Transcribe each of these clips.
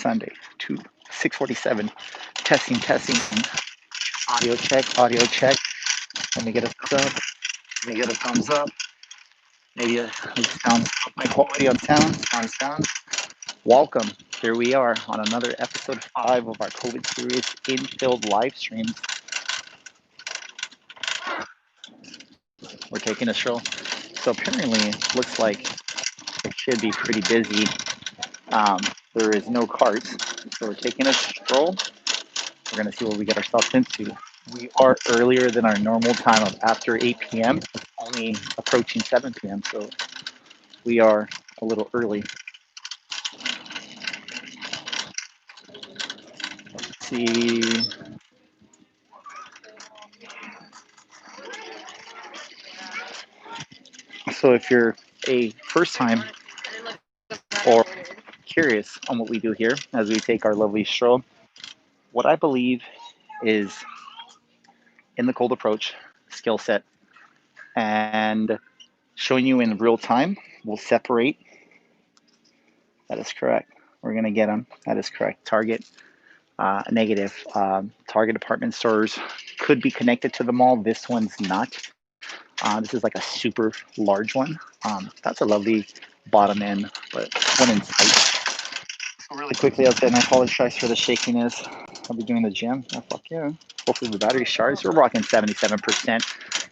Sunday, 6:47. Testing. Audio check. Let me get a thumbs up. Let me get a thumbs up. Maybe a sound, my quality on sound. Welcome. Here we are on another episode 5 of our COVID series Infield live streams. We're taking a stroll. So apparently, it looks like it should be pretty busy. There is no cars, so we're taking a stroll. We're going to see what we get ourselves into. We are earlier than our normal time of after 8 p.m. It's only approaching 7 p.m., so we are a little early. Let's see. So if you're a first time or curious on what we do here as we take our lovely stroll, what I believe is in the cold approach skill set and showing you in real time will separate. That is correct. We're going to get them. That is correct. Target, negative. Target department stores could be connected to the mall. This one's not. This is like a super large one. That's a lovely bottom end, but one in sight. So really quickly, and I apologize for the shakiness. I'll be doing the gym. Oh, fuck yeah. Hopefully the battery charges. We're rocking 77%.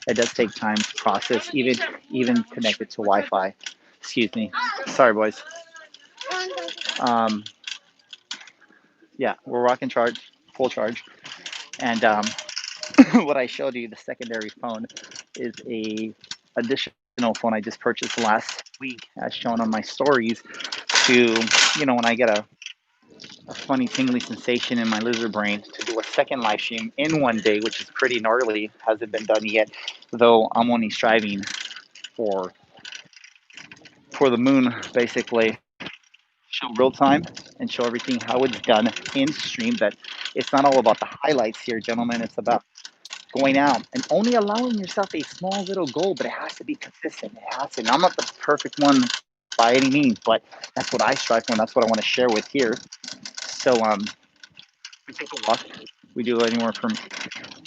It does take time to process, even connected to Wi-Fi. Excuse me. Sorry, boys. Yeah, we're rocking full charge. And what I showed you, the secondary phone, is a additional phone I just purchased last week, as shown on my stories, to, when I get a funny tingly sensation in my lizard brain, to do a second live stream in one day, which is pretty gnarly. Hasn't been done yet, though I'm only striving for the moon, basically. Show real time and show everything how it's done in stream. But it's not all about the highlights here, gentlemen. It's about going out and only allowing yourself a small little goal, but it has to be consistent. It has to. And I'm not the perfect one by any means, but that's what I strive for, and that's what I want to share with here. So we take a walk. We do anywhere from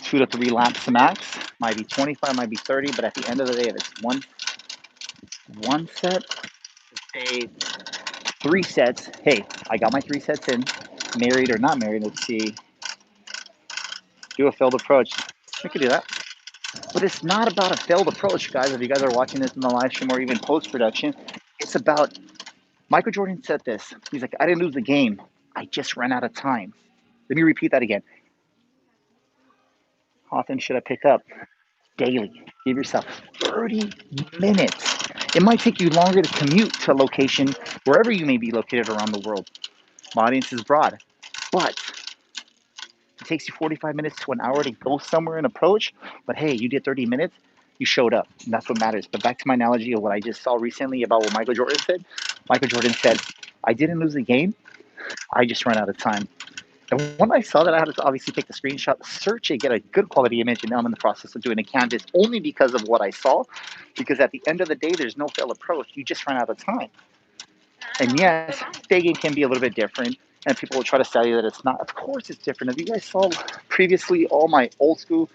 2 to 3 laps max. Might be 25, might be 30, but at the end of the day, if it's one set, say 3 sets. Hey, I got my 3 sets in, married or not married. Let's see. Do a failed approach. We could do that. But it's not about a failed approach, guys. If you guys are watching this in the live stream or even post-production, it's about, Michael Jordan said this. He's like, I didn't lose the game. I just ran out of time. Let me repeat that again. How often should I pick up? Daily. Give yourself 30 minutes. It might take you longer to commute to a location wherever you may be located around the world. My audience is broad, but it takes you 45 minutes to an hour to go somewhere and approach. But hey, you did 30 minutes, you showed up, and that's what matters. But back to my analogy of what I just saw recently about what Michael Jordan said. Michael Jordan said, I didn't lose the game, I just ran out of time. And when I saw that, I had to obviously take the screenshot, search it, get a good quality image, and now I'm in the process of doing a canvas only because of what I saw. Because at the end of the day, there's no failed approach. You just ran out of time. And yes, day game can be a little bit different, and people will try to sell you that it's not. Of course it's different. If you guys saw previously all my old school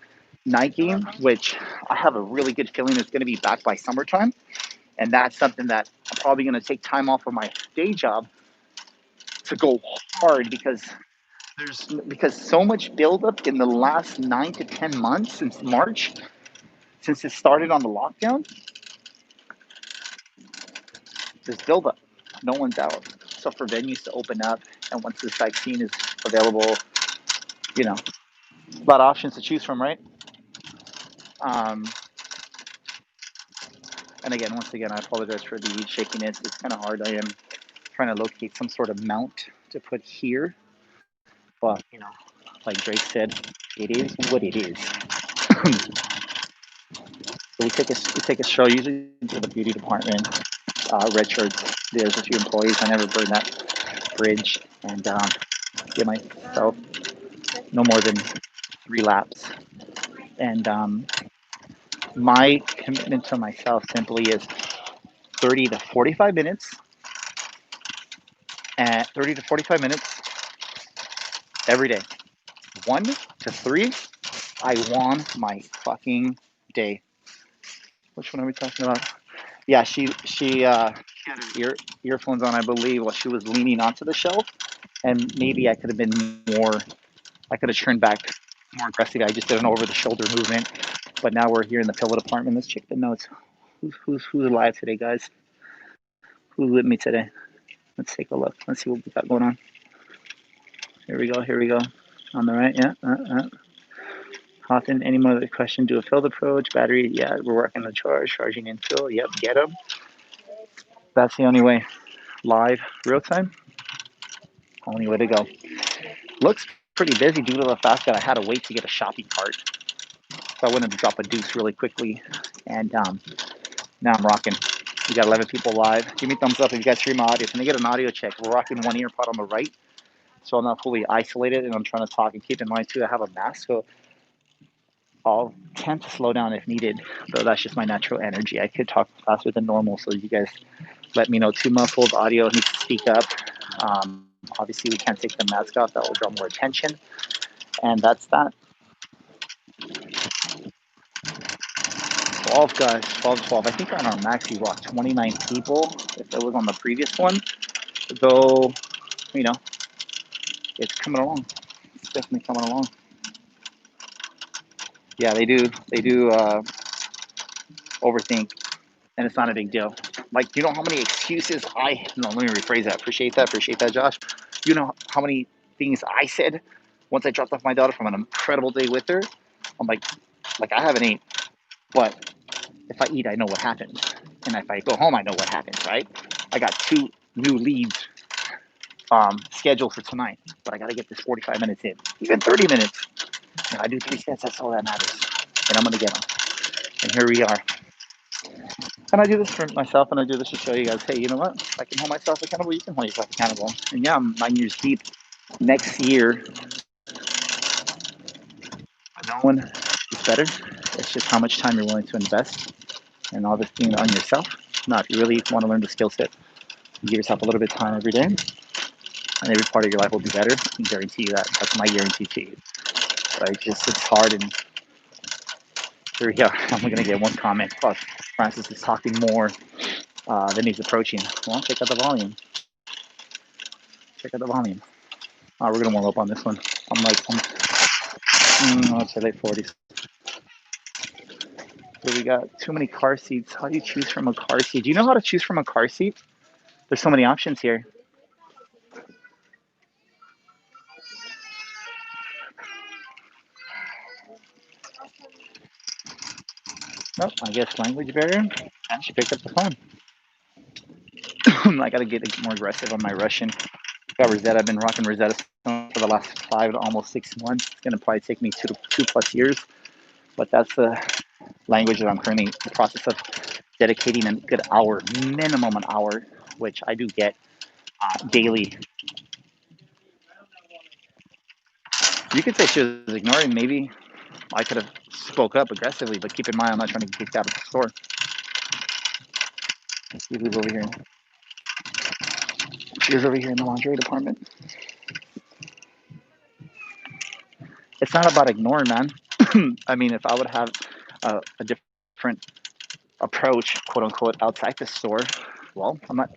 night game, which I have a really good feeling is going to be back by summertime, and that's something that I'm probably going to take time off of my day job to go hard because so much buildup in the last 9 to 10 months since March, since it started on the lockdown. There's buildup. No one's out. So for venues to open up, and once this vaccine is available, a lot of options to choose from, right? And once again, I apologize for the shakiness. It's kind of hard. I am trying to locate some sort of mount to put here. But, like Drake said, it is what it is. So we take a stroll usually to the beauty department. Red shirts. There's a few employees. I never burn that bridge and get myself no more than 3 laps. And my commitment to myself simply is 30 to 45 minutes. and 30 to 45 minutes every day. 1 to 3, I won my fucking day. Which one are we talking about? Yeah, she had her earphones on, I believe, while she was leaning onto the shelf, and maybe I could have been more. I could have turned back more aggressively. I just did an over-the-shoulder movement. But now we're here in the pillow department. Let's check the notes. Who's alive today, guys? Who's with me today? Let's take a look. Let's see what we got going on. Here we go. Here we go. On the right, yeah. Hawthorne, any more other question? Do a field approach, battery, yeah, we're working the charge, charging in fill, yep, get them. That's the only way. Live, real time, only way to go. Looks pretty busy due to the fact that I had to wait to get a shopping cart. So I wanted to drop a deuce really quickly. And now I'm rocking. We got 11 people live. Give me a thumbs up if you guys hear my audio. Can I get an audio check? We're rocking one ear pod on the right, so I'm not fully isolated, and I'm trying to talk. And keep in mind, too, I have a mask, so I'll tend to slow down if needed, though that's just my natural energy. I could talk faster than normal, so you guys let me know. Too muffled audio needs to speak up. Obviously, we can't take the mask off. That will draw more attention. And that's that. 12 guys, 12. I think on our max, we rocked 29 people. If it was on the previous one, though, you know, it's coming along. It's definitely coming along. Yeah, they do overthink, and it's not a big deal. Like, you know how many excuses no, let me rephrase that. Appreciate that, Josh. You know how many things I said once I dropped off my daughter from an incredible day with her. I'm like I haven't ate, but if I eat, I know what happens, and if I go home, I know what happens, right? I got 2 new leads scheduled for tonight, but I got to get this 45 minutes in, even 30 minutes. And I do 3 sets. That's all that matters, and I'm gonna get them. And here we are. And I do this for myself, and I do this to show you guys, hey, you know what? If I can hold myself accountable, you can hold yourself accountable. And yeah, I'm 9 years deep. Next year, no one is better. It's just how much time you're willing to invest and all this thing on yourself. Now, if you really want to learn the skill set, you give yourself a little bit of time every day, and every part of your life will be better. I can guarantee you that. That's my guarantee to you. But it's hard, and here we go. I'm going to get one comment. Oh, Francis is talking more than he's approaching. Well, check out the volume. Check out the volume. We're going to warm up on this one. I'd say late 40s. So we got too many car seats. How do you choose from a car seat? Do you know how to choose from a car seat? There's so many options here. Nope, I guess language barrier. And she picked up the phone. I got to get more aggressive on my Russian. Got Rosetta. I've been rocking Rosetta for the last 5 to almost 6 months. It's going to probably take me 2+ years. But that's the language that I'm currently in the process of dedicating a good hour, minimum an hour, which I do get daily. You could say she was ignoring. Maybe I could have spoke up aggressively, but keep in mind, I'm not trying to get kicked out of the store. Let's see who's over here. She was over here in the lingerie department. It's not about ignoring, man. I mean, if I would have a different approach, quote unquote, outside the store, well, I'm not.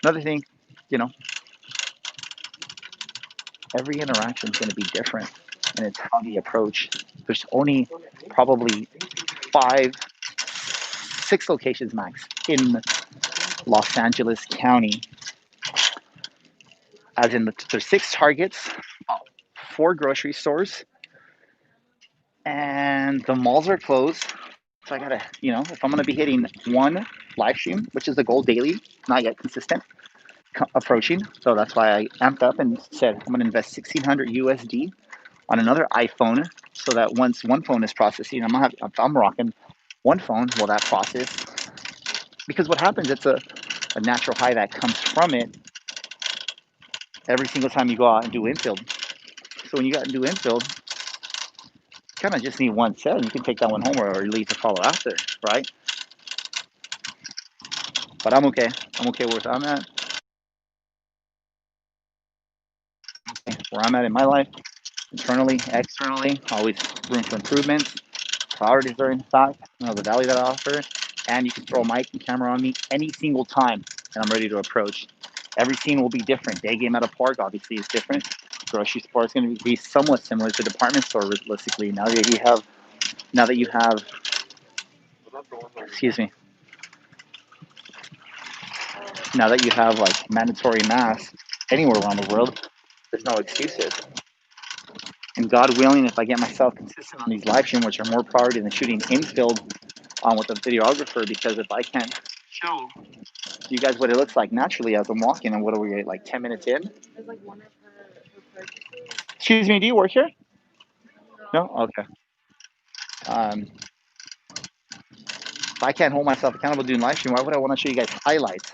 Another thing, you know, every interaction is going to be different, and it's how the approach. There's only probably 5, 6 locations max in Los Angeles County, as in there's 6 Targets, 4 grocery stores, and the malls are closed. So I gotta, if I'm gonna be hitting 1 live stream, which is the goal daily, not yet consistent, approaching. So that's why I amped up and said I'm gonna invest 1,600 USD on another iPhone, so that once one phone is processing, if I'm rocking 1 phone, will that process? Because what happens, it's a natural high that comes from it every single time you go out and do infield. So when you got to do infield, you kind of just need 1 set, and you can take that one home or leave to follow after, right? But I'm okay. I'm okay where I'm at. where I'm at in my life, internally, externally, always room for improvement. Priorities are in fact, the value that I offer, and you can throw a mic and camera on me any single time, and I'm ready to approach. Every scene will be different. Day game at a park obviously is different. Grocery store is going to be somewhat similar to department store realistically. Now that you have, excuse me, now that you have like mandatory masks anywhere around the world, there's no excuses. And God willing, if I get myself consistent on these live streams, which are more priority than shooting infield with a videographer, because if I can't show you guys what it looks like naturally as I'm walking, and what are we like 10 minutes in? Like one of her Excuse me, do you work here? No? Okay. If I can't hold myself accountable doing live stream, why would I want to show you guys highlights?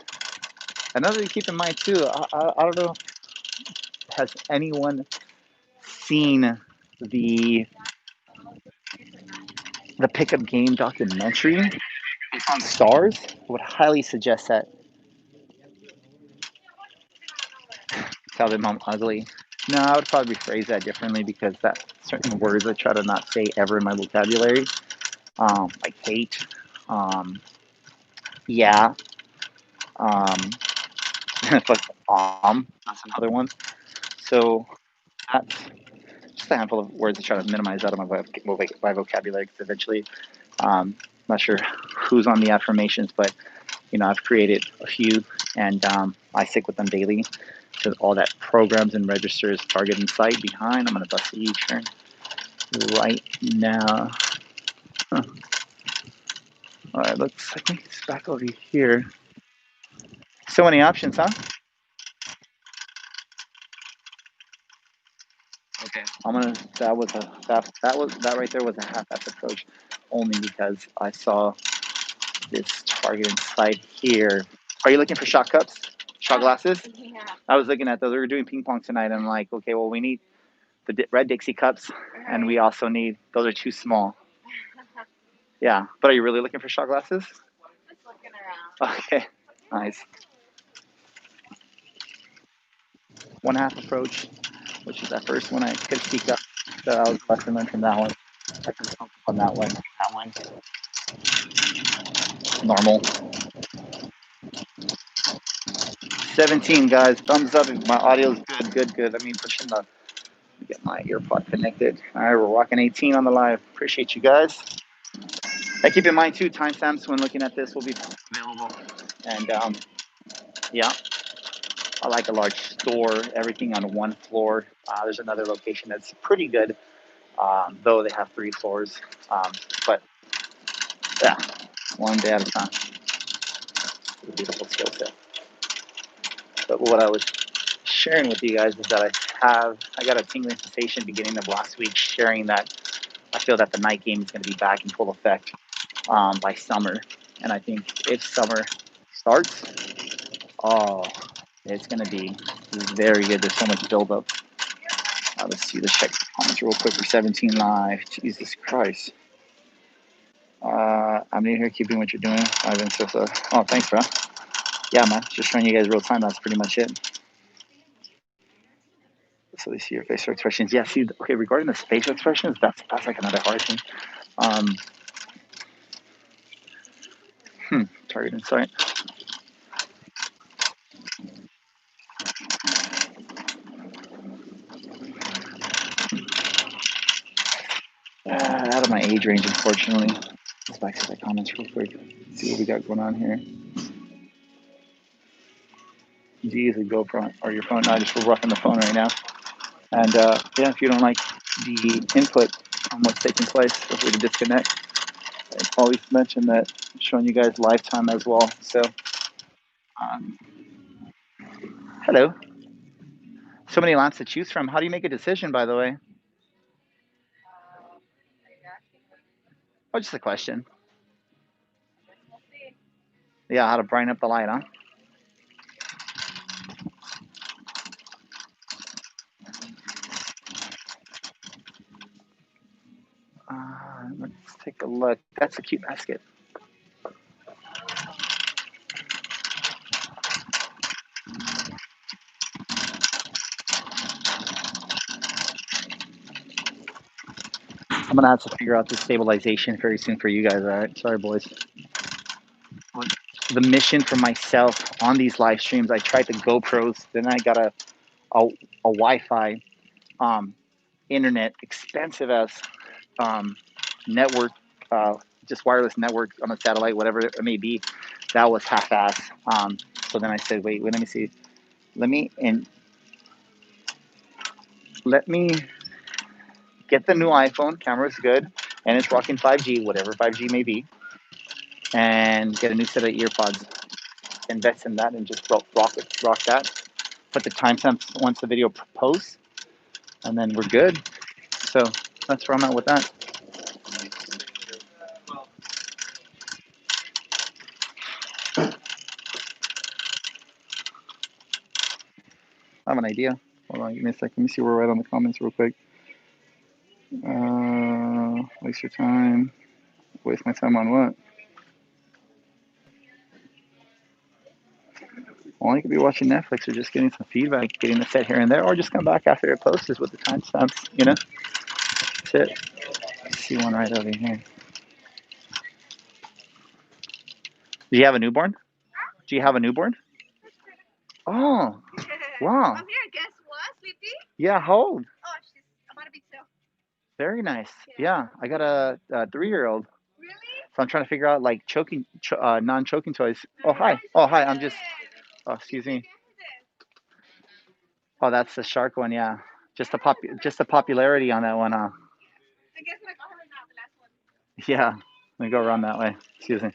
Another thing to keep in mind too, I don't know, has anyone seen the pickup game documentary? It's on Stars. I would highly suggest that. Tell them I'm ugly. No, I would probably rephrase that differently, because that certain words I try to not say ever in my vocabulary, like hate, yeah, um, but that's another one. So that's just a handful of words to try to minimize out of my vocabulary, because eventually, not sure who's on the affirmations, but I've created a few, and I stick with them daily. So all that programs and registers target and site behind. I'm going to bust the U-turn right now. Huh. All right, I think it's back over here. So many options, huh? Okay. That right there was a half-ass approach, only because I saw this target and site here. Are you looking for shot cups? Shot glasses? Yeah. I was looking at those. We were doing ping pong tonight, and I'm like, okay, well, we need the red Dixie cups, and we also need, those are too small. Yeah, but are you really looking for shot glasses? Just looking around. Okay, nice. One half approach, which is that first one I could speak up. So I was lesson learned from that one. I can focus on that one. That one. Normal. 17, guys. Thumbs up if my audio's good. Let me push in get my earpod connected. All right, we're rocking 18 on the live. Appreciate you guys. And keep in mind too, timestamps when looking at this will be available. And yeah, I like a large store, everything on one floor. There's another location that's pretty good, though they have 3 floors. But yeah, one day at a time. It's a beautiful skill set. But what I was sharing with you guys is that I got a tingling sensation beginning of last week, sharing that I feel that the night game is going to be back in full effect by summer. And I think if summer starts, oh, it's going to be very good. There's so much buildup. Let's see. Let's check the comments real quick for 17 live. Jesus Christ. I'm new here. Keep doing what you're doing. I've been so. Oh, thanks, bro. Yeah, man. Just showing you guys real time. That's pretty much it. So they see your facial expressions. Yeah, see, okay, regarding the facial expressions, that's like another hard thing. Target insight. Out of my age range, unfortunately. Let's back to the comments real quick. See what we got going on here. Do you use a GoPro or your phone? No, I just we're roughing the phone right now. And yeah, if you don't like the input on what's taking place, feel free to disconnect. I always mention that I'm showing you guys lifetime as well. So, hello. So many lamps to choose from. How do you make a decision, by the way? Oh, just a question. Yeah, how to brighten up the light, huh? Let's take a look. That's a cute basket. I'm gonna have to figure out the stabilization very soon for you guys. All right, sorry, boys. The mission for myself on these live streams, I tried the GoPros, then I got a Wi-Fi, um, internet, expensive as network, uh, just wireless network on a satellite, whatever it may be. That was half-ass. So then I said, wait, let me see. Let me get the new iPhone. Camera's good, and it's rocking 5G, whatever 5G may be, and get a new set of earpods. Invest in that and just rock that. Put the timestamps once the video posts, and then we're good. So that's where I'm at with that. I have an idea. Hold on, give me a second. Let me see where we're at on the comments real quick. Waste your time. Waste my time on what? Well, you could be watching Netflix or just getting some feedback, getting the set here and there, or just come back after it posts with the timestamps, you know? That's it. See one right over here. Do you have a newborn? Do you have a newborn? Oh, wow. I'm here. Guess what, Sleepy? Yeah, how old? Oh, she's about to be 2. Very nice. Yeah, I got a 3-year-old. Really? So I'm trying to figure out like non-choking toys. Oh, hi. Oh, hi. I'm just. Oh, excuse me. Oh, that's the shark one. Yeah. Just the popularity on that one. I guess when I got her now, the last one. Yeah. Let me go around that way. Excuse me.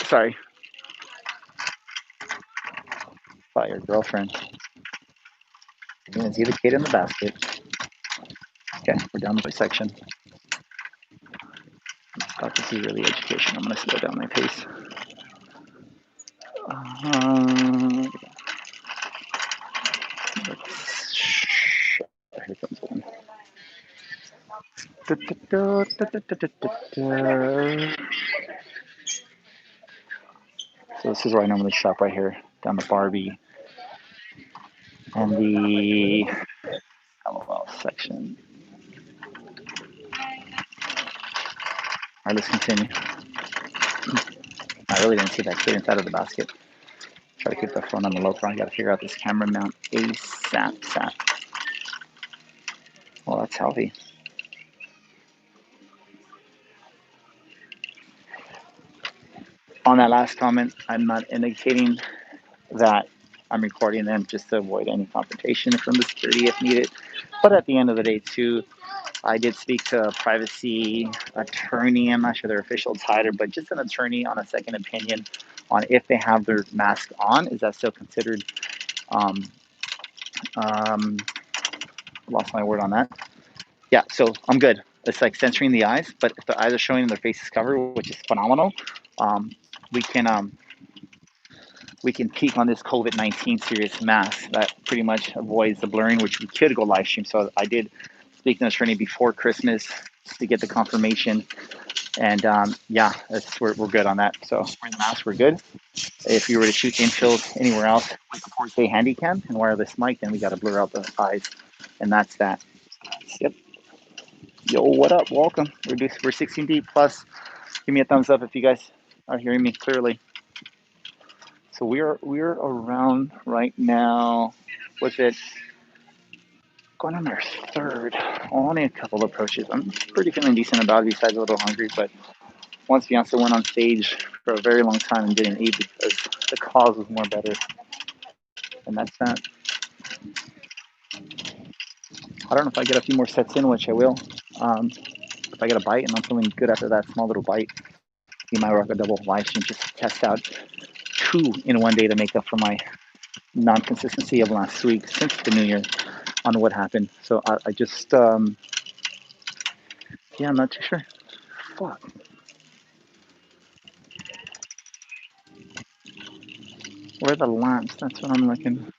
Sorry. About your girlfriend. You can see the kid in the basket. Okay, we're down the section. Thought this is really education. I'm gonna slow down my pace. Here comes one. So this is where I normally shop right here, down the Barbie and the LOL section. All right, let's continue. I really didn't see that kid inside of the basket. Try to keep the phone on the low front. I got to figure out this camera mount ASAP. Well, that's healthy. On that last comment, I'm not indicating that I'm recording them just to avoid any confrontation from the security if needed. But at the end of the day, too, I did speak to a privacy attorney. I'm not sure their official title, but just an attorney on a second opinion on if they have their mask on. Is that still considered? Lost my word on that. Yeah, so I'm good. It's like censoring the eyes, but if the eyes are showing and their face is covered, which is phenomenal, we can peek on this COVID-19 serious mask that pretty much avoids the blurring, which we could go live stream. So I did speak to an attorney before Christmas to get the confirmation. And yeah, we're good on that. So wearing the mask, we're good. If you were to shoot infield anywhere else with a 4K handycam and wireless mic, then we got to blur out the eyes. And that's that. Yep. Yo, what up? Welcome. We're 16 deep plus. Give me a thumbs up if you guys are hearing me clearly. So we're around right now. What's it? Going on our 3rd. Only a couple of approaches. I'm pretty feeling decent about it. Besides a little hungry, but once Beyonce went on stage for a very long time and didn't eat because the cause was more better, and that's that. I don't know if I get a few more sets in, which I will. If I get a bite and I'm feeling good after that small little bite, we might rock a double live stream just to test out 2 in one day to make up for my non-consistency of last week since the new year on what happened. So I just, yeah, I'm not too sure. Fuck. Where are the lamps? That's what I'm looking.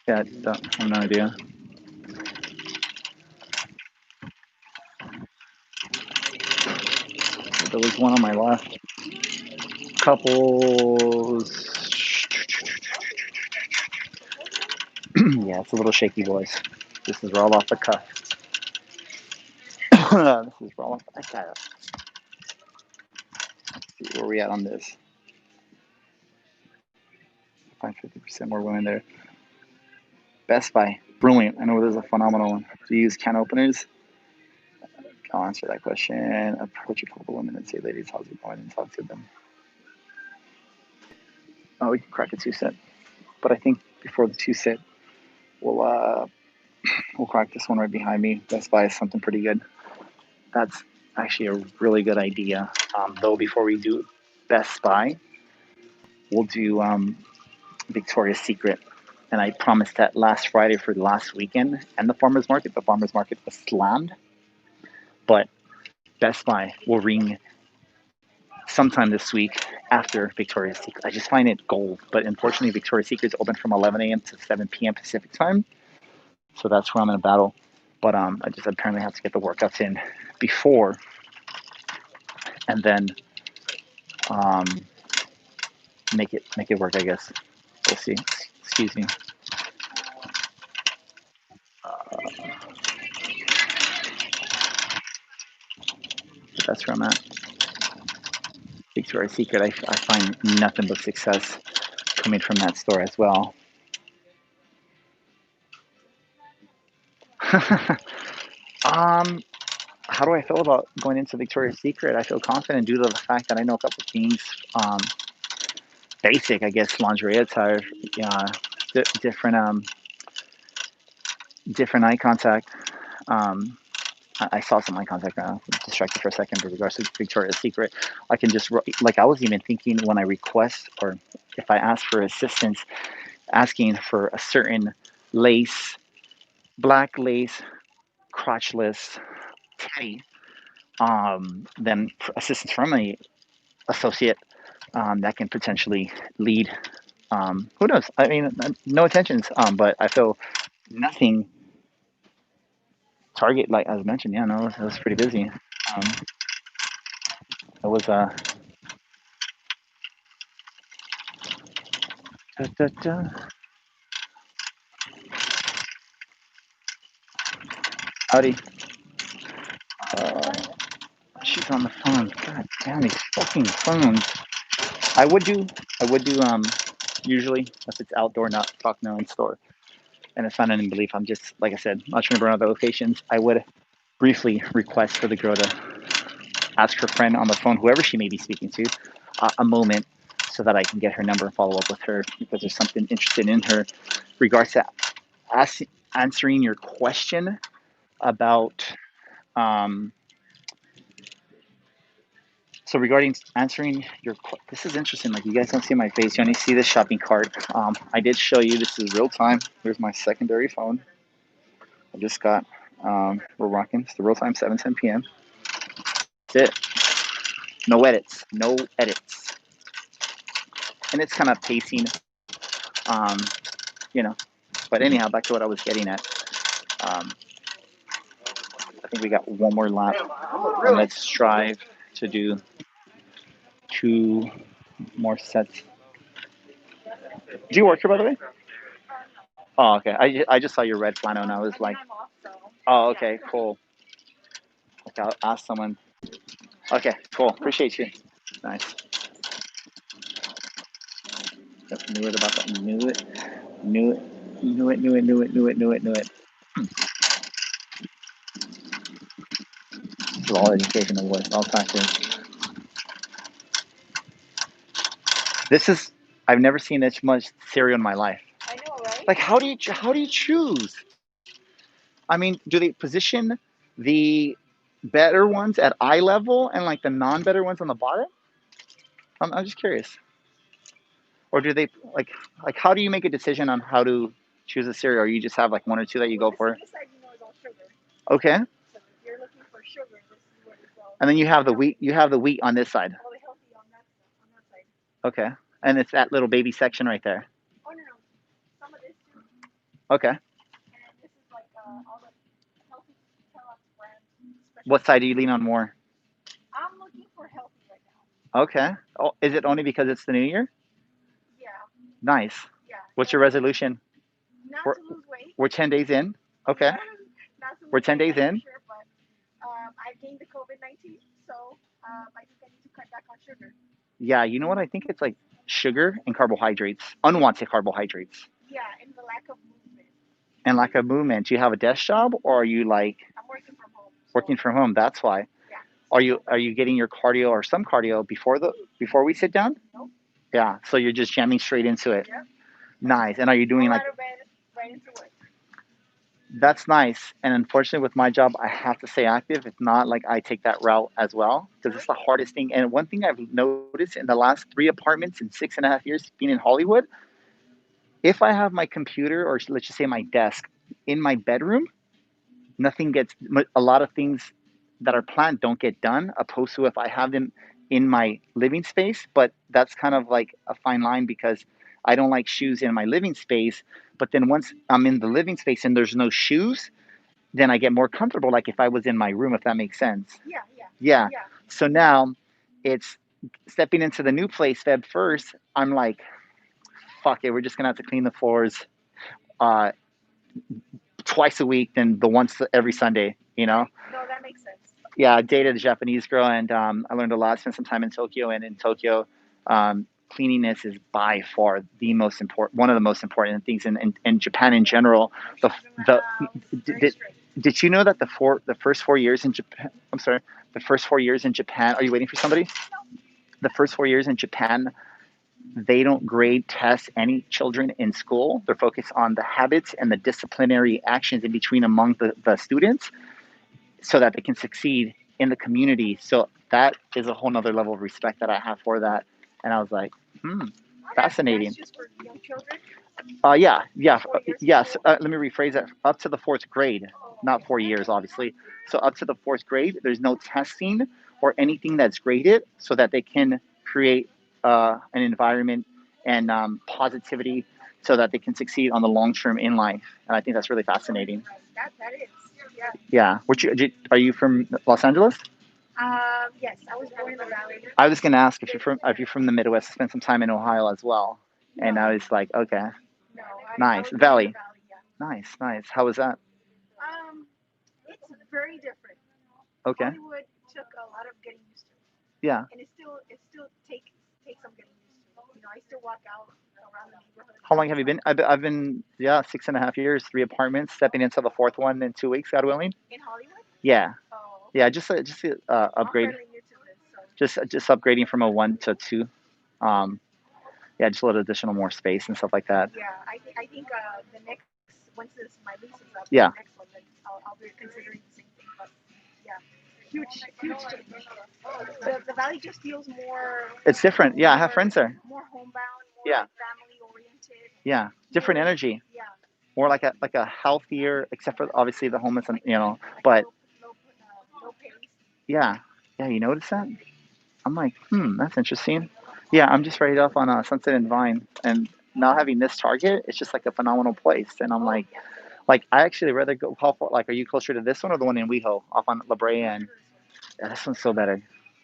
Yeah, I have no idea. There was one on my left. Couples. Yeah, it's a little shaky, boys. This is all off the cuff. This is all off. I gotta see where we at on this. Find 50% more women there. Best Buy, brilliant. I know there's a phenomenal one. Do you use can openers? I'll answer that question. Approach a couple women and say, "Ladies, how's it going?" and talk to them. Oh, we can crack a 2-set, but I think before the 2-set, we'll crack this one right behind me. Best Buy is something pretty good. That's actually a really good idea. Though before we do Best Buy, we'll do Victoria's Secret. And I promised that last Friday for the last weekend and the farmer's market. The farmer's market was slammed, but Best Buy will ring sometime this week after Victoria's Secret. I just find it gold, but unfortunately, Victoria's Secret is open from 11 a.m. to 7 p.m. Pacific time, so that's where I'm in a battle. But I just apparently have to get the workouts in before, and then um, make it work. I guess we'll see. Excuse me. But that's where I'm at. Victoria's Secret. I find nothing but success coming from that store as well. um, how do I feel about going into Victoria's Secret? I feel confident due to the fact that I know a couple of things. Basic, I guess, lingerie attire, different different eye contact. Um, I saw some eye contact now. Distracted for a second with regards to Victoria's Secret. I can just like I was even thinking when I request or if I ask for assistance, asking for a certain lace, black lace, crotchless teddy, then assistance from a associate that can potentially lead. Who knows? I mean, no intentions, but I feel nothing. Target, like as mentioned, yeah, no, it was pretty busy. It was da, da, da. Howdy. Uh, she's on the phone. God damn these fucking phones. I would do, I would do, usually if it's outdoor, not talk no in store. And it's not any belief. I'm just, like I said, not trying to burn out the locations. I would briefly request for the girl to ask her friend on the phone, whoever she may be speaking to, a moment so that I can get her number and follow up with her because there's something interested in her regards to answering your question about so regarding answering your this is interesting, like you guys don't see my face, you only see the shopping cart. I did show you this is real time. Here's my secondary phone. I just got we're rocking. It's the real time 7:10 p.m. That's it. No edits, no edits. And it's kind of pacing, um you know, but anyhow, back to what I was getting at. I think we got one more lap, and let's strive to do 2 more sets. Do you work here, by the way? Oh, okay. I just saw your red flannel, and I was like, oh, okay, cool. Okay, I'll ask someone. Okay, cool. Appreciate you. Nice. Yep, knew it about that. Knew it. Knew it. Knew it. Knew it. Knew it. Knew it. Knew it. Knew it. This is all education of what all factors. This is. I've never seen this much cereal in my life. I know, right? Like, how do you choose? I mean, do they position the better ones at eye level and like the non-better ones on the bottom? I'm just curious. Or do they like how do you make a decision on how to choose a cereal? Or you just have like one or two that you go for? This side, is all sugar. Okay. So if you're looking for sugar, this is what it's all. And then you have the wheat. You have the wheat on this side. All the healthy on that side. Okay. And it's that little baby section right there. Oh no. Some of this too. Okay. And this is like all the healthy Kellogg's brand. What side do you lean on more? I'm looking for healthy right now. Okay. Oh, is it only because it's the new year? Yeah. Nice. Yeah. What's your resolution? Not We're to lose weight. we're 10 days in. Okay. Not to We're lose 10 weight, days that's for in. sure. But I gained the COVID-19, so I think I need to cut back on sugar. Yeah, you know what? I think it's like sugar and carbohydrates, unwanted carbohydrates, Yeah, and the lack of movement. and lack of movement. Do you have a desk job, or are you like I'm working from home, working so from home? That's why. yeah. Are So you no are break. you getting your cardio or some cardio before we sit down? Nope. Yeah. So you're just jamming straight into it. Yep. Nice. And are you doing Roll like out of bed, right into work. that's nice. And unfortunately, with my job, I have to stay active. It's not like I take that route as well because it's Really? the hardest thing. And one thing I've noticed in the last 3 apartments in 6.5 years being in Hollywood, if I have my computer or let's just say my desk in my bedroom, nothing gets a lot of things that are planned don't get done opposed to if I have them in my living space. But that's kind of like a fine line because I don't like shoes in my living space. But then once I'm in the living space and there's no shoes, then I get more comfortable, like if I was in my room, if that makes sense. Yeah, yeah, Yeah. yeah. So now it's stepping into the new place, Feb 1st. I'm like, fuck it, we're just gonna have to clean the floors uh, twice a week than the once every Sunday, you know? Right. No, that makes sense. Yeah, I dated a Japanese girl and I learned a lot, spent some time in Tokyo. And in Tokyo, cleanliness is by far the most important, one of the most important things in Japan in Yeah. general. No The, shoes in my the, house. Very did, strict. did you know that the first 4 years in Japan, I'm sorry, the first 4 years in Japan, are you waiting for somebody? No. The first 4 years in Japan, they don't grade test any children in school. They're focused on the habits and the disciplinary actions in between among the students so that they can succeed in the community. So that is a whole nother level of respect that I have for that. And I was like, That's fascinating. just for young children. Yeah. 4 years of Yes. school. Let me rephrase that. Up to the fourth grade, not 4 years, obviously. So up to the fourth grade, there's no testing or anything that's graded, so that they can create an environment and positivity, so that they can succeed on the long term in life. And I think that's really fascinating. That is. Yeah. Yeah. Are you from Los Angeles? Yes, I was born in the valley. I was gonna ask if you're from the Midwest. I spent some time in Ohio as well, and I No, was like, okay, no. I nice was born in the Valley, valley. Yeah. nice. How was that? Um, it's very different. Okay, Hollywood took a lot of getting used to, yeah. and it still takes some getting used to. I still walk out around the neighborhood, How and long have it's you like been? I've been 6.5 years, 3 apartments, stepping into the fourth one in 2 weeks, God willing. in Hollywood. Yeah, Oh, yeah. okay. Just I'm upgrade, fairly new to this, so just upgrading from a one to two. Um, yeah, just a little additional more space and stuff like that. yeah. I think the next once my lease is up, the Yeah, next one, then I'll be considering the same thing. But yeah, huge change. The valley just feels it's different. Yeah, I have friends there. more homebound, more Yeah, like family oriented, yeah. Different more energy. yeah, More like a healthier, except for obviously the homeless, and like but low pace. yeah, yeah. You notice that? I'm like, that's interesting. Yeah, I'm just right up on Sunset and Vine, and now having this Target, it's just like a phenomenal place. And I'm Oh yeah, like I actually rather go. How far, like, are you closer to this one or the one in WeHo off on La Brea? closer And to this one. yeah, this one's so better.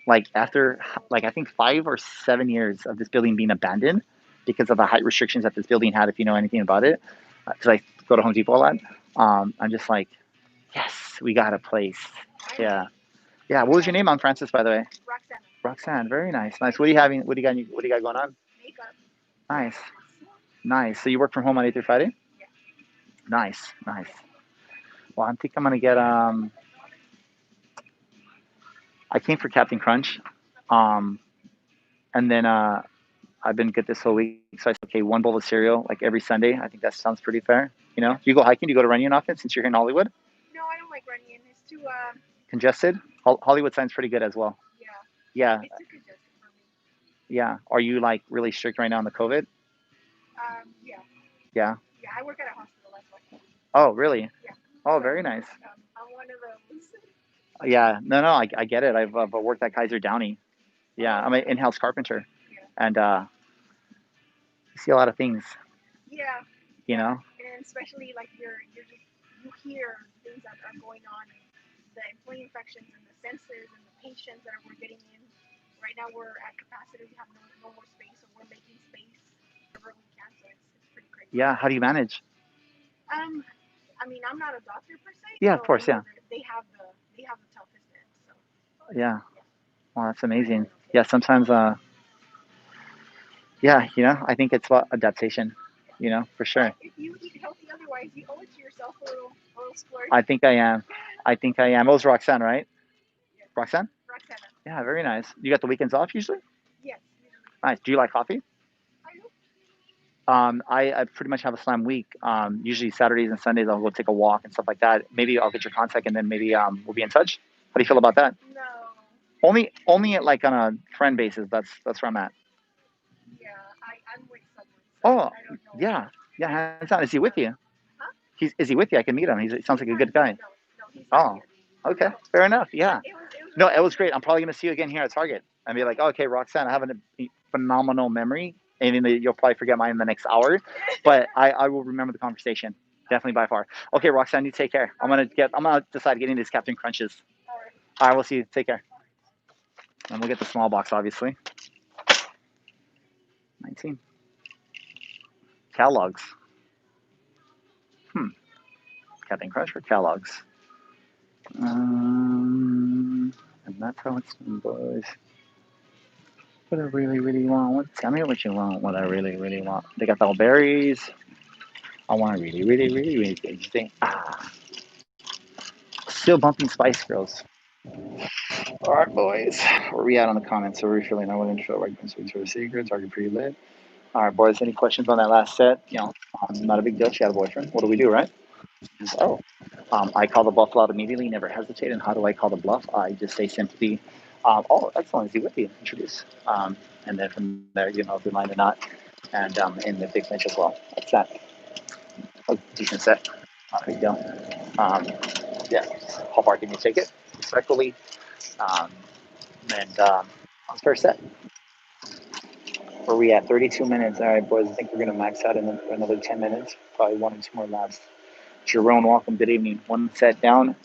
Like after like I think 5 or 7 years of this building being abandoned because of the height restrictions that this building had, if you know anything about it, because I go to Home Depot a lot. I'm just like, yes, we got a place. I know. Yeah, yeah. What was your name? I'm Francis, by the way. Roxana, Roxanne, very nice, nice. What do you having? What do you got? What do you got going on? makeup. Nice, nice. So you work from home Monday through Friday? Yeah, Nice, nice. yeah. Well, I think I'm gonna get I came for Captain Crunch, um, and then I've been good this whole week. So I said, okay, one bowl of cereal like every Sunday. I think that sounds pretty fair. Yeah. Do you go hiking? Do you go to Runyon often since you're here in Hollywood? No, I don't like running in. It's too Congested? Hollywood sounds pretty good as well. yeah, Yeah, it's too congested for me. yeah. Are you like really strict right now on the COVID? Yeah, Yeah. yeah. I work at a hospital. That's why. Oh, really? Yeah. Oh, So very nice. I'm one of those. Yeah. No. I get it. I've worked at Kaiser Downey. Yeah, Oh, I'm an in-house carpenter, yeah, and you see a lot of things. yeah, You yeah. know. And especially like you're just you hear things that are going on, and the employee infections and the census and the patients that we're getting in. Right now we're at capacity. We have no more space, so we're making space wherever we can. So it's pretty crazy. Yeah. How do you manage? I mean, I'm not a doctor per se, Yeah, of so I course. know Yeah. that they have the toughest end. So Yeah. yeah, Well, that's we're amazing. doing okay. Yeah. Sometimes, yeah, I think it's about adaptation, for sure. Well, if you eat healthy, otherwise you owe it to yourself a little splurge. I think I am. I think I am. It was Roxanne, right? Yeah, Roxanne? Roxana. Yeah, very nice. You got the weekends off usually? Yes, usually. Nice. Do you like coffee? I do. I pretty much have a slam week. Usually Saturdays and Sundays I'll go take a walk and stuff like that. Maybe I'll get your contact and then maybe we'll be in touch. How do you feel about that? No. Only like on a friend basis. That's where I'm at. Yeah, I'm with someone, so Oh, I don't know. yeah, yeah. He's Hands down. Is he with you? huh? Is he with you? I can meet him. He sounds He's like a not good here. guy. No, no, he's not Oh, here. okay, No, fair enough. but Yeah. it was No, really it was nice. great. I'm probably gonna see you again here at Target and be like, oh, okay, Roxanne, I have a phenomenal memory, and then you'll probably forget mine in the next hour, but I will remember the conversation definitely by far. Okay, Roxanne, you take care. I'm gonna decide getting these Captain Crunches. All right. All right, we'll see you. Take care, and we'll get the small box, obviously. 19 Kellogg's. Hmm. Captain Crunch or Kellogg's? And that's how it's done, boys. What I really, really want. Tell me what you want. What I really, really want. They got the berries. I want to really, really, really, really tasty. Still bumping Spice Girls. All right, boys. Where we at on the comments? So we're feeling I want to show right to Victoria's Secret. Target pretty lit. All right, boys. Any questions on that last set? Not a big deal. She had a boyfriend. What do we do, right? Oh, I call the bluff out immediately. Never hesitate. And how do I call the bluff? I just say simply, "Oh, excellent. Is he with you?" Introduce. And then from there, if you mind or not, and in the big bench as well. That's that. A decent set. There you go. Um, yeah. How far can you take it? Respectfully. Um, and first set. Where we at? 32 minutes. All right, boys. I think we're gonna max out in another 10 minutes. Probably one or two more laps. Jerome, welcome. Good evening. One set down,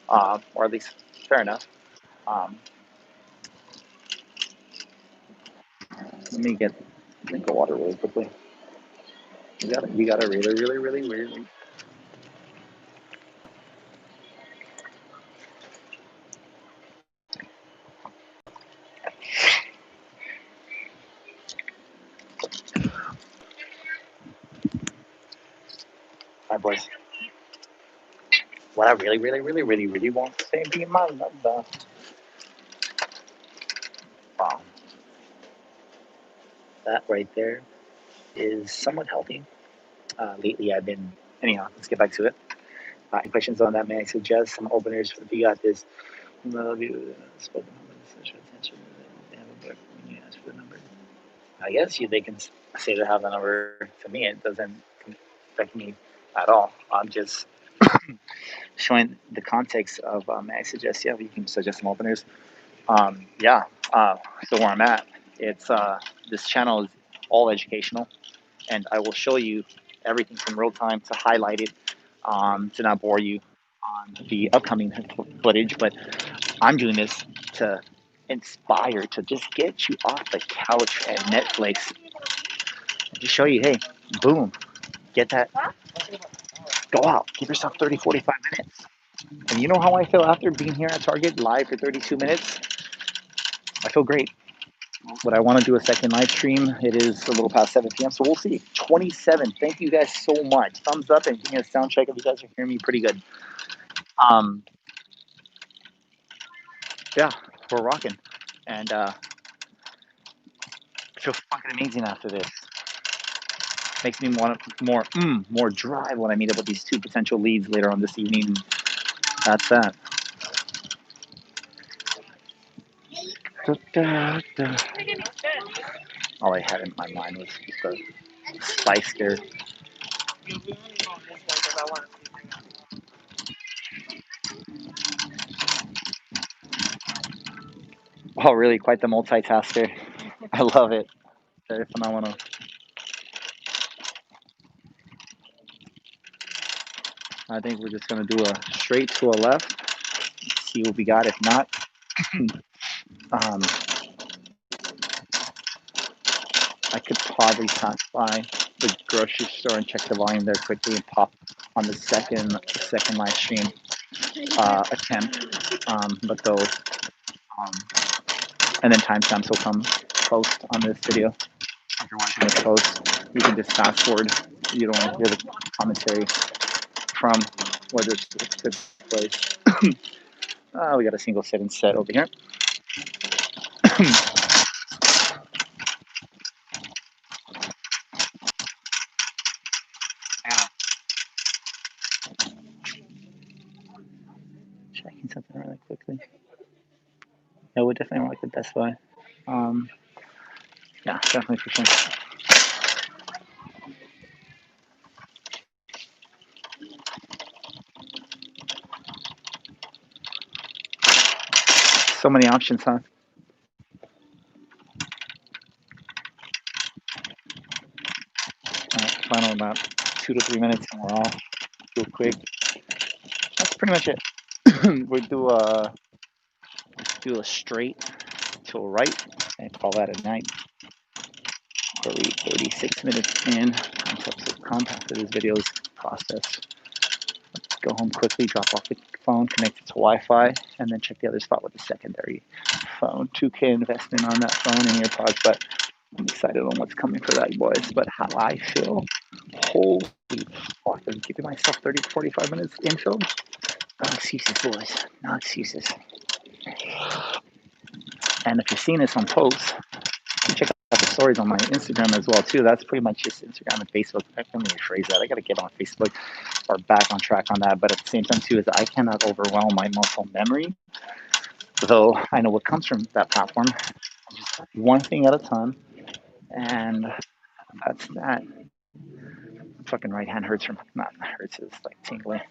or at least fair enough. Um, let me get a drink of water really quickly. You got to really, really, really, really. All right, boys. What I really, really, really, really, really want to say be my number. Wow, that right there is somewhat healthy. Lately, I've been. Anyhow, let's get back to it. Any questions on that? May I suggest some openers? If you got this, love you. Spoken such attention. They have a book when you ask for the number. I guess they can say they have the number. To me, it doesn't affect me at all. I'm just showing the context of. May I suggest? Yeah, you can suggest some openers. Yeah. So where I'm at, it's this channel is all educational, and I will show you everything from real time to highlighted, to not bore you on the upcoming footage. But I'm doing this to inspire, to just get you off the couch at Netflix, just show you, hey, boom, get that, go out, give yourself 30, 45 minutes. And you know how I feel after being here at Target live for 32 minutes? I feel great. But I want to do a second live stream. It is a little past 7 p.m. So we'll see. 27. Thank you guys so much. Thumbs up and give me a sound check if you guys are hearing me pretty good. Um, yeah, we're rocking. And I feel fucking amazing after this. Makes me want more drive when I meet up with these two potential leads later on this evening. That's that. Da, da, da. All I had in my mind was the spice there. Oh, really? Quite the multitasker. I love it. Very phenomenal. I think we're just gonna do a straight to a left. See what we got. If not, um, I could probably pass by. the grocery store and check the volume there quickly and pop on the second live stream attempt. But those and then timestamps will come post on this video. If you're watching this post, you can just fast forward. You don't want to hear the commentary from whether it's took place. We got a single setting set over here. Checking something really quickly. Yeah, we definitely like the Best Buy. Yeah, definitely for sure. So many options, huh? Final about 2 to 3 minutes, and we're off. Real quick. That's pretty much it. We do a straight to a right, and call that a night. 36 minutes in terms of content for this video's process. Let's go home quickly, drop off the phone, connect it to Wi-Fi, and then check the other spot with the secondary phone. 2K investment on that phone and AirPods, but I'm excited on what's coming for that, boys. But how I feel, holy fuck, I'm keeping myself 30 to 45 minutes infield. No excuses, boys. No excuses. And if you're seeing this on posts, you check out the stories on my Instagram as well too. That's pretty much just Instagram and Facebook. I can't even rephrase that. I got to get on Facebook or back on track on that. But at the same time too, is I cannot overwhelm my muscle memory. Though I know what comes from that platform, just one thing at a time, and that's that. Fucking right hand hurts from not hurts, it's like tingling.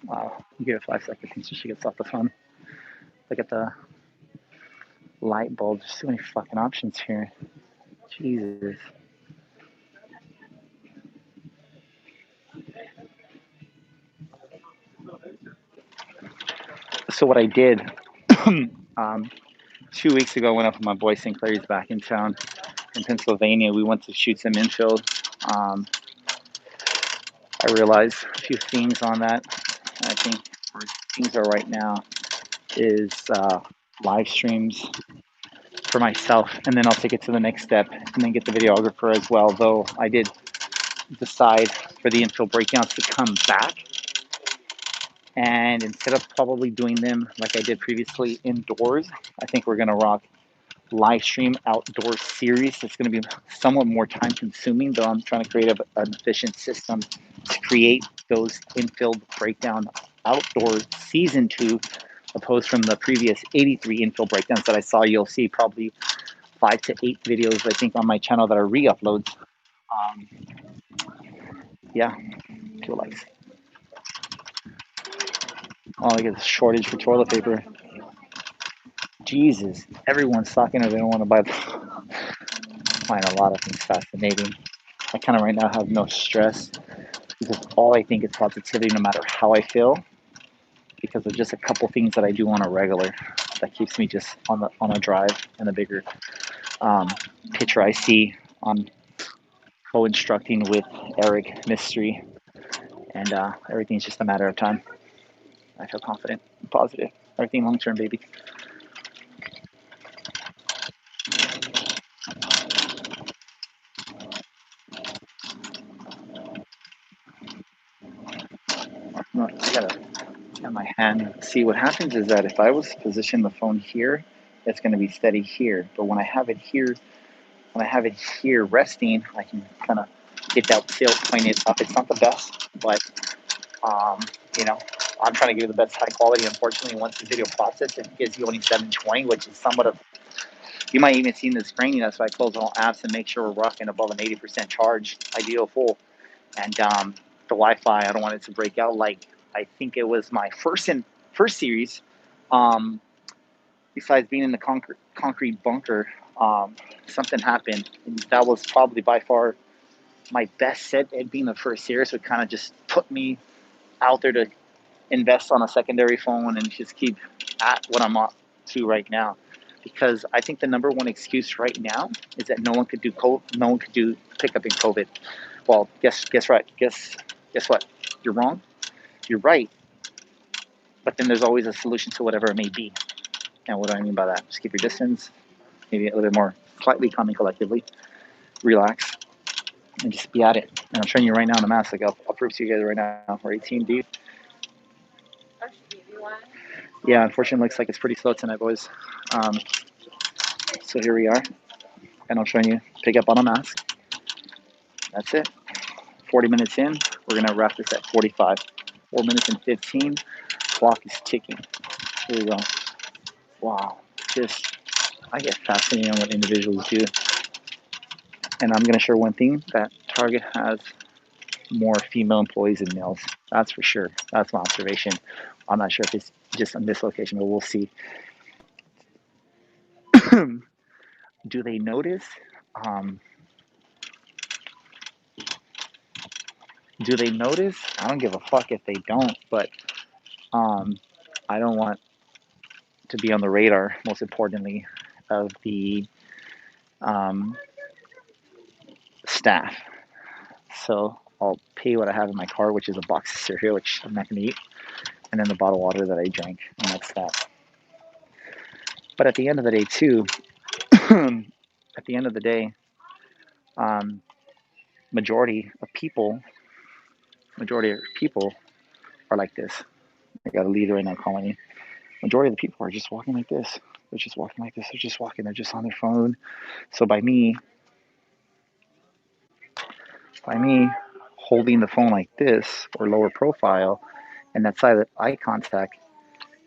Wow, you give it 5 seconds until she gets off the phone. Look at the light bulb. There's so many fucking options here. Jesus. So what I did 2 weeks ago, I went up with my boy Sinclair. He's back in town in Pennsylvania. We went to shoot some infield. I realized a few themes on that. I think where things are right now is live streams for myself, and then I'll take it to the next step and then get the videographer as well. Though I did decide for the infield breakdowns to come back, and instead of probably doing them like I did previously indoors, I think we're gonna rock live stream outdoor series. It's going to be somewhat more time consuming, though I'm trying to create an efficient system to create those infield breakdown outdoor season 2, opposed from the previous 83 infield breakdowns that I saw. You'll see probably 5 to 8 videos, I think, on my channel that are re-uploads. Yeah, feel like oh, I get a shortage for toilet paper. Jesus, everyone's talking or they don't want to buy. I find a lot of things fascinating. I kind of right now have no stress because all I think is positivity no matter how I feel, because of just a couple things that I do on a regular that keeps me just on a drive and the bigger picture I see on co-instructing with Eric Mystery, and everything's just a matter of time. I feel confident and positive. Everything long term, baby. I gotta get my hand. See, what happens is that if I was to position the phone here, it's going to be steady here. But when I have it here, resting, I can kind of get that tilt pointed up. It's not the best, but you know, I'm trying to give you the best high quality. Unfortunately, once the video process, it gives you only 720, which is somewhat of. You might even see in this training. That's why I close all apps and make sure we're rocking above an 80% charge, ideal full. And the Wi-Fi, I don't want it to break out. Like I think it was my first series. Besides being in the concrete bunker, something happened. And that was probably by far my best set. It being the first series would kind of just put me out there to invest on a secondary phone and just keep at what I'm to right now, because I think the number one excuse right now is that no one could do pickup in COVID. Well, guess what? You're wrong. You're right. But then there's always a solution to whatever it may be. And what do I mean by that? Just keep your distance, maybe a little bit more slightly calm and collectively, relax, and just be at it. And I'm showing you right now in the mask. Like I'll prove to you guys right now. We're 18 deep. Yeah, unfortunately, it looks like it's pretty slow tonight, boys. So here we are, and I'm showing you pick up on a mask. That's it. 40 minutes in, we're gonna wrap this at 45. 4 minutes and 15. Clock is ticking. Here we go. Wow, just I get fascinated on what individuals do, and I'm gonna share one thing that Target has more female employees than males. That's for sure. That's my observation. I'm not sure if it's just on this location, but we'll see. Do they notice? Um, do they notice? I don't give a fuck if they don't, but um, I don't want to be on the radar, most importantly, of the um, staff. So I'll pay what I have in my car, which is a box of cereal, which I'm not going to eat, and then the bottle of water that I drank, and that's that. But at the end of the day, too, at the end of the day, um, majority of people are like this. I got a leader right now calling me. Majority of the people are just walking like this. They're just walking like this. They're just walking. They're just on their phone. So by me holding the phone like this or lower profile and that silent eye contact,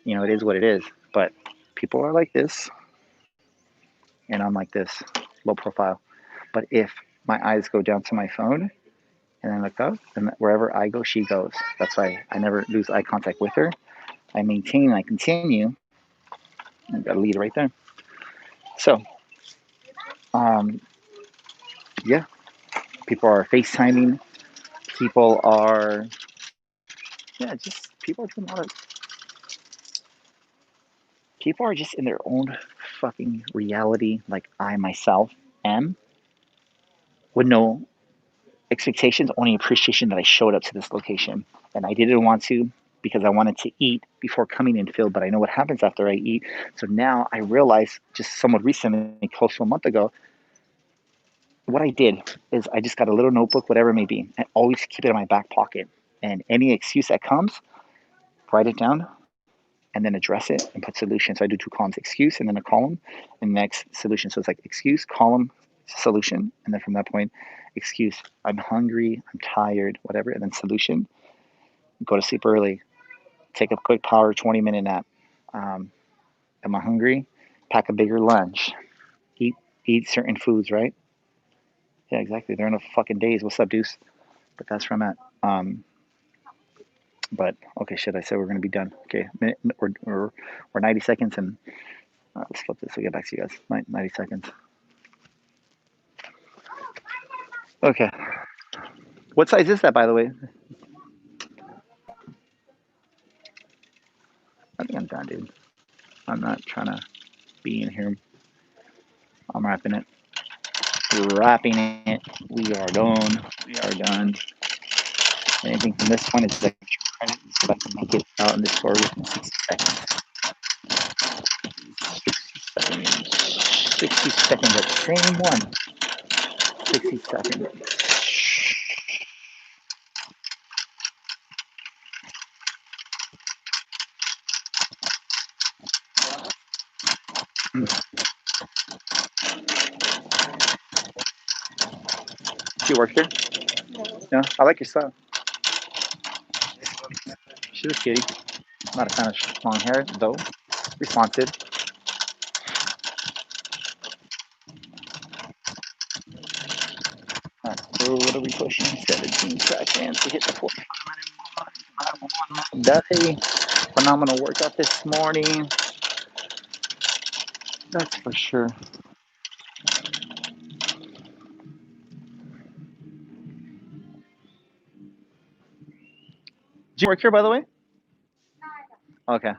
it is what it is. But people are like this, and I'm like this, low profile. But if my eyes go down to my phone and then look up, and wherever I go, she goes. That's why I never lose eye contact with her. I maintain, I continue. I got a lead right there. So, um, yeah, people are FaceTiming. People are, yeah, just people are just in their own fucking reality, like I myself am, with no expectations, only appreciation that I showed up to this location. And I didn't want to because I wanted to eat before coming in Infield, but I know what happens after I eat. So now I realize, just somewhat recently, close to a month ago, what I did is I just got a little notebook, whatever it may be, and always keep it in my back pocket. And any excuse that comes, write it down and then address it and put solution. So I do 2 columns, excuse and then a column, and next solution. So it's like excuse, column, solution, and then from that point, excuse, I'm hungry, I'm tired, whatever, and then solution, go to sleep early, take a quick power 20-minute nap. Um, am I hungry? Pack a bigger lunch. Eat eat certain foods, right? Yeah, exactly. They're in a fucking daze. What's up, Deuce? But that's where I'm at. But okay, shit. I said we're gonna be done. Okay, we're 90 seconds, and let's flip this. We'll get back to you guys. 90 seconds. Okay. What size is that, by the way? I think I'm done, dude. I'm not trying to be in here. I'm wrapping it. We're wrapping it. We are done. We are done. Anything from this point is extra credit, so I can make it out in the store within 60 seconds. 60 seconds. That same one. 60 seconds. She work here? No. I like your style. She's a kitty. Not a fan of long hair, though. Responsive. Alright, so what are we pushing? 17 seconds to hit the 45 day. Phenomenal workout this morning. That's for sure. Do you work here, by the way? Okay.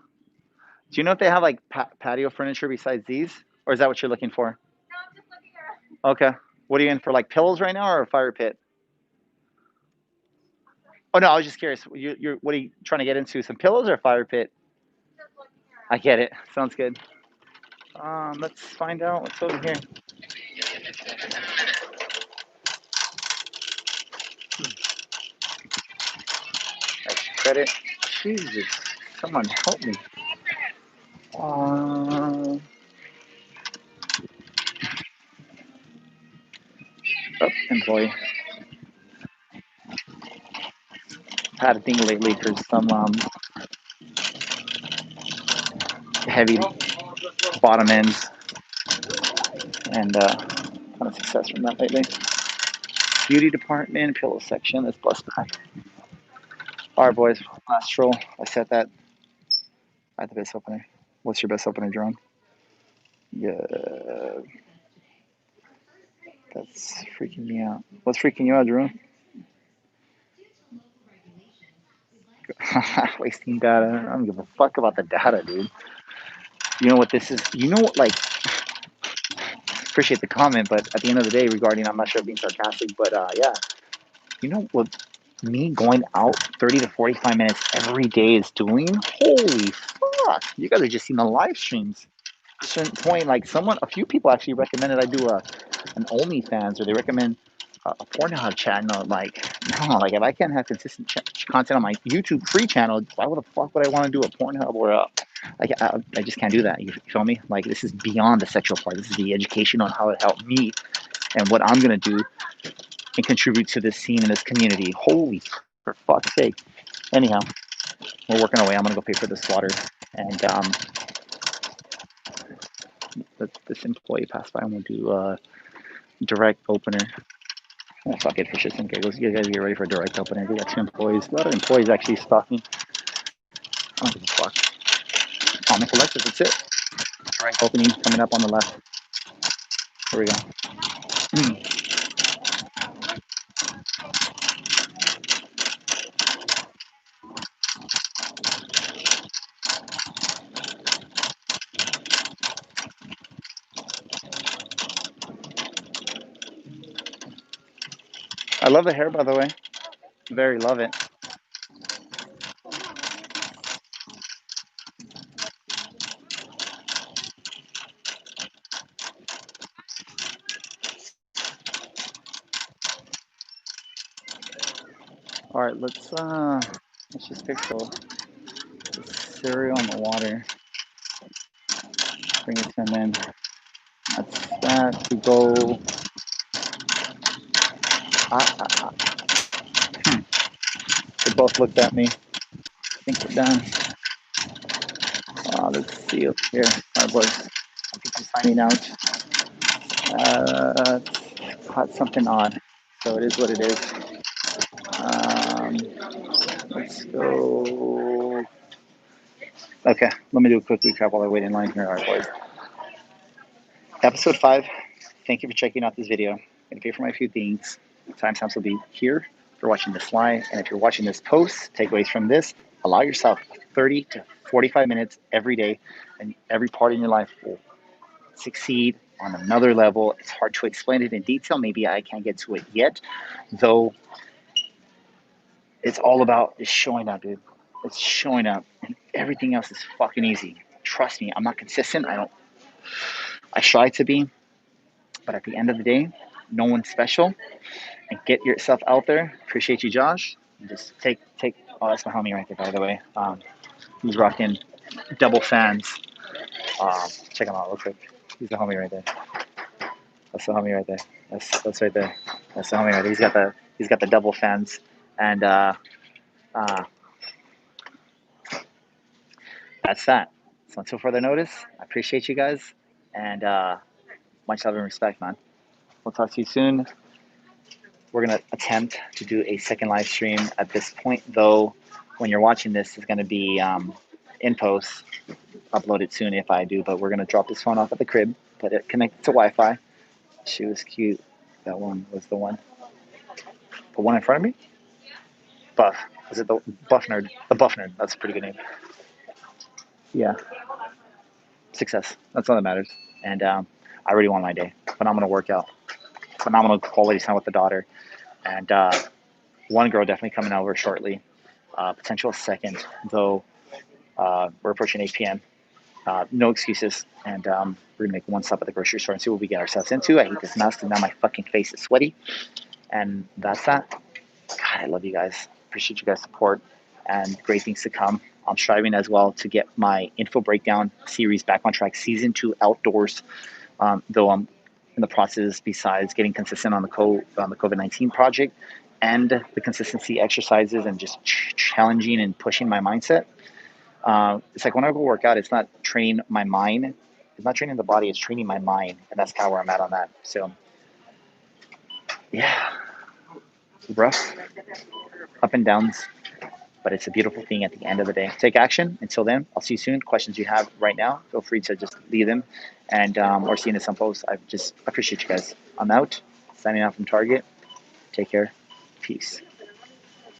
Do you know if they have like patio furniture besides these, or is that what you're looking for? No, I'm just looking around. Okay. What are you in for, like pillows right now, or a fire pit? Oh no, I was just curious. You're what are you trying to get into? Some pillows or a fire pit? Just looking I around. get it. Sounds good. Let's find out what's over here. Extra credit. Jesus, someone help me. Uh, oh, employee. Had a thing lately for some heavy bottom ends, and ton of success from that lately. Beauty department, pillow section. Let's bust back. All right, boys. Last roll. I set that at the best opener. What's your best opener, Jerome? Yeah, that's freaking me out. What's freaking you out, Jerome? Wasting data. I don't give a fuck about the data, dude. You know what this is? You know what, like, appreciate the comment, but at the end of the day, regarding, I'm not sure if being sarcastic, but yeah, you know what me going out 30 to 45 minutes every day is doing? Holy fuck. You guys are just seeing the live streams. At a certain point, like a few people actually recommended I do an OnlyFans, or they recommend a Pornhub channel. Like, no, like if I can't have consistent content on my YouTube free channel, why the fuck would I want to do a Pornhub or like I just can't do that. You feel me? Like this is beyond the sexual part. This is the education on how it helped me and what I'm gonna do and contribute to this scene and this community. Holy, for fuck's sake. Anyhow, we're working our way. I'm gonna go pay for the slaughter, and this employee passed by. I'm gonna do direct opener. Oh, fuck it, for shits and giggles. You guys get ready for a direct opener. We got 2 employees. A lot of employees actually stalking. I don't give a fuck. Comic Alexis, that's it. Direct opening coming up on the left. Here we go. I love the hair, by the way. Very love it. All right, let's just pick the cereal on the water. Bring it to an end. That's that. We go. Ah, ah, ah. They both looked at me. I think we're done. Let's see up here. All right, boys. I'll get you signing out. Caught something odd, so it is what it is. Um, let's go. Okay, let me do a quick recap while I wait in line here. All right, boys. Episode 5. Thank you for checking out this video. I'm going to pay for my few things. Timestamps will be here if you're watching this live. And if you're watching this post, takeaways from this, allow yourself 30 to 45 minutes every day, and every part in your life will succeed on another level. It's hard to explain it in detail. Maybe I can't get to it yet, though it's all about just showing up, dude. It's showing up, and everything else is fucking easy. Trust me, I'm not consistent. I try to be, but at the end of the day, no one's special. And get yourself out there. Appreciate you, Josh. And just take. Oh, that's my homie right there, by the way. He's rocking double fans. Check him out real quick. He's the homie right there. That's the homie right there. That's right there. That's the homie right there. He's got the double fans, and uh, that's that. So until further notice, I appreciate you guys, and much love and respect, man. We'll talk to you soon. We're gonna attempt to do a second live stream at this point, though. When you're watching this, it's gonna be in post, uploaded soon if I do. But we're gonna drop this phone off at the crib, put it connected to Wi-Fi. She was cute. That one was the one. The one in front of me? Buff. Was it the Buff Nerd? The Buff Nerd. That's a pretty good name. Yeah. success. That's all that matters. And I really want my day. Phenomenal workout, phenomenal quality time with the daughter, and one girl definitely coming over shortly. Potential second, though we're approaching 8 p.m. No excuses, and we're gonna make one stop at the grocery store and see what we get ourselves into. I hate this mask, and now my fucking face is sweaty. And that's that. God, I love you guys. Appreciate you guys' support and great things to come. I'm striving as well to get my info breakdown series back on track, season 2 outdoors. Though I'm in the process, besides getting consistent on the COVID-19 project and the consistency exercises and just challenging and pushing my mindset. It's like when I go work out, it's not training my mind. It's not training the body. It's training my mind, and that's kind of where I'm at on that. So, yeah, rough up and downs, but it's a beautiful thing at the end of the day. Take action. Until then, I'll see you soon. Questions you have right now, feel free to just leave them, and or see you in some posts. I just appreciate you guys. I'm out. Signing out from Target. Take care. Peace.